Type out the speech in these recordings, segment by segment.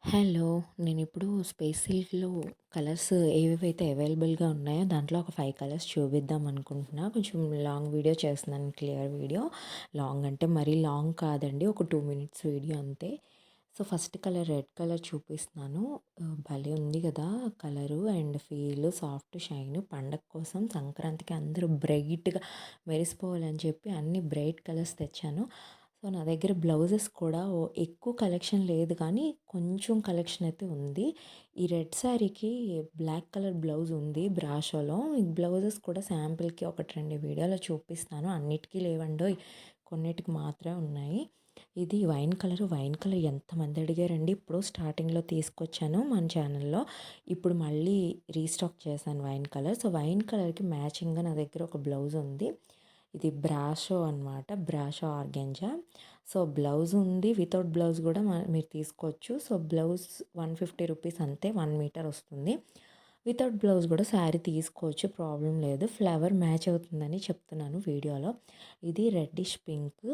Hello! నేనిప్పుడు space సిల్క్‌లో colours ఏవేవైతే అవైలబుల్‌గా ఉన్నాయో దాంట్లో ఒక 5 కలర్స్ చూపిద్దాం అనుకుంటున్నా. కొంచెం లాంగ్ వీడియో చేస్తున్నాను. Clear video. లాంగ్ అంటే మరీ లాంగ్ కాదండి. ఒక 2 మినిట్స్ వీడియో అంతే. So, first colour red colour చూపిస్తున్నాను. భలే ఉంది గదా! Colour and feel soft shine. పండగ కోసం సంక్రాంతికి అందరూ బ్రైట్‌గా మెరిసిపోవాలని చెప్పి అన్ని బ్రైట్ కలర్స్ తెచ్చాను. సో, నా దగ్గర బ్లౌజెస్ కూడా ఎక్కువ కలెక్షన్ లేదు కానీ, కొంచెం కలెక్షన్ అయితే ఉంది. ఈ రెడ్ శారీకి బ్లాక్ కలర్ బ్లౌజ్ ఉంది బ్రాషోలో. ఈ బ్లౌజెస్ కూడా శాంపిల్‌కి ఒకటి 2 వీడియోలో చూపిస్తాను. అన్నిటికీ లేవండోయ్! కొన్నిటికి మాత్రమే ఉన్నాయి. ఇది వైన్ కలర్ ఎంతమంది అడిగారండి. ఇప్పుడు స్టార్టింగ్‌లో తీసుకొచ్చాను మన ఛానల్‌లో. ఇప్పుడు మళ్ళీ రీస్టాక్ చేశాను వైన్ కలర్. సో, వైన్ కలర్‌కి మ్యాచింగ్‌గా నా దగ్గర ఒక బ్లౌజ్ ఉంది. ఇది బ్రాషో అనమాట. బ్రాషో ఆర్గాంజా. సో, బ్లౌజ్ ఉంది. వితౌట్ బ్లౌజ్ కూడా మీరు తీసుకోవచ్చు. సో, బ్లౌజ్ 150 రూపీస్ అంతే. 1 మీటర్ వస్తుంది. వితౌట్ బ్లౌజ్ కూడా శారీ తీసుకోవచ్చు. ప్రాబ్లమ్ లేదు. ఫ్లవర్ మ్యాచ్ అవుతుందని చెప్తున్నాను వీడియోలో. ఇది రెడ్డిష్ పింక్.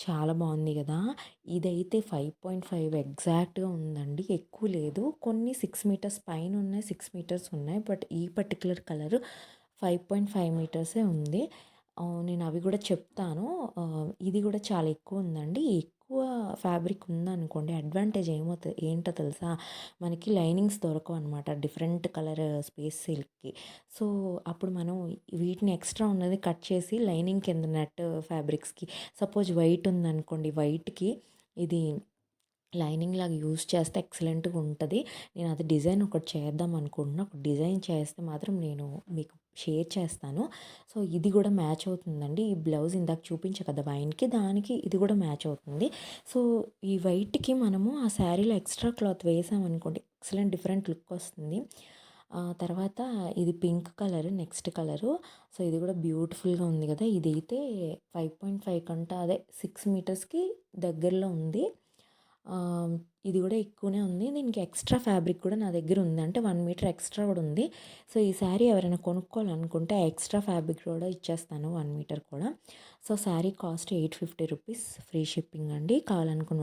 చాలా బాగుంది కదా! ఇదైతే 5.5 ఎగ్జాక్ట్‌గా ఉందండి. ఎక్కువ లేదు. కొన్ని 6 మీటర్స్ పైన ఉన్నాయి. 6 మీటర్స్ ఉన్నాయి. బట్ ఈ పర్టిక్యులర్ కలర్ 5.5 మీటర్సే ఉంది. నేను అవి కూడా చెప్తాను. ఇది కూడా చాలా ఎక్కువ ఉందండి. ఎక్కువ ఫ్యాబ్రిక్ ఉందనుకోండి అడ్వాంటేజ్ ఏంటో తెలుసా? మనకి లైనింగ్స్ దొరకవనమాట డిఫరెంట్ కలర్ స్పేస్ సిల్క్‌కి. సో, అప్పుడు మనం వీటిని ఎక్స్ట్రా ఉన్నది కట్ చేసి లైనింగ్ కింద నెట్ ఫ్యాబ్రిక్స్‌కి సపోజ్ వైట్ ఉందనుకోండి, వైట్‌కి ఇది లైనింగ్ లాగా యూజ్ చేస్తే ఎక్సలెంట్‌గా ఉంటది. నేను అది డిజైన్ ఒకటి చేద్దాం అనుకుంటున్నా. ఒక డిజైన్ చేస్తే మాత్రం నేను మీకు షేర్ చేస్తాను. సో, ఇది కూడా మ్యాచ్ అవుతుందండి. ఈ బ్లౌజ్ ఇందాక చూపించా కదా వైన్‌కి, దానికి ఇది కూడా మ్యాచ్ అవుతుంది. సో, ఈ వైట్‌కి మనము ఆ శారీలో ఎక్స్ట్రా క్లాత్ వేసామనుకోండి ఎక్సలెంట్ డిఫరెంట్ లుక్ వస్తుంది. తర్వాత ఇది pink colour next colour. So, ఇది కూడా బ్యూటిఫుల్‌గా ఉంది కదా! ఇదైతే 5.5 కంట అదే 6 మీటర్స్‌కి దగ్గరలో ఉంది. ఇది కూడా ఎక్కువనే ఉంది. దీనికి ఎక్స్ట్రా ఫ్యాబ్రిక్ కూడా నా దగ్గర ఉంది. అంటే 1 మీటర్ ఎక్స్ట్రా కూడా ఉంది. సో, ఈ శారీ ఎవరైనా కొనుక్కోవాలనుకుంటే ఆ ఎక్స్ట్రా ఫ్యాబ్రిక్ కూడా ఇచ్చేస్తాను 1 మీటర్ కూడా. So, sari cost 850 rupees free shipping అండి. కావాలనుకున్న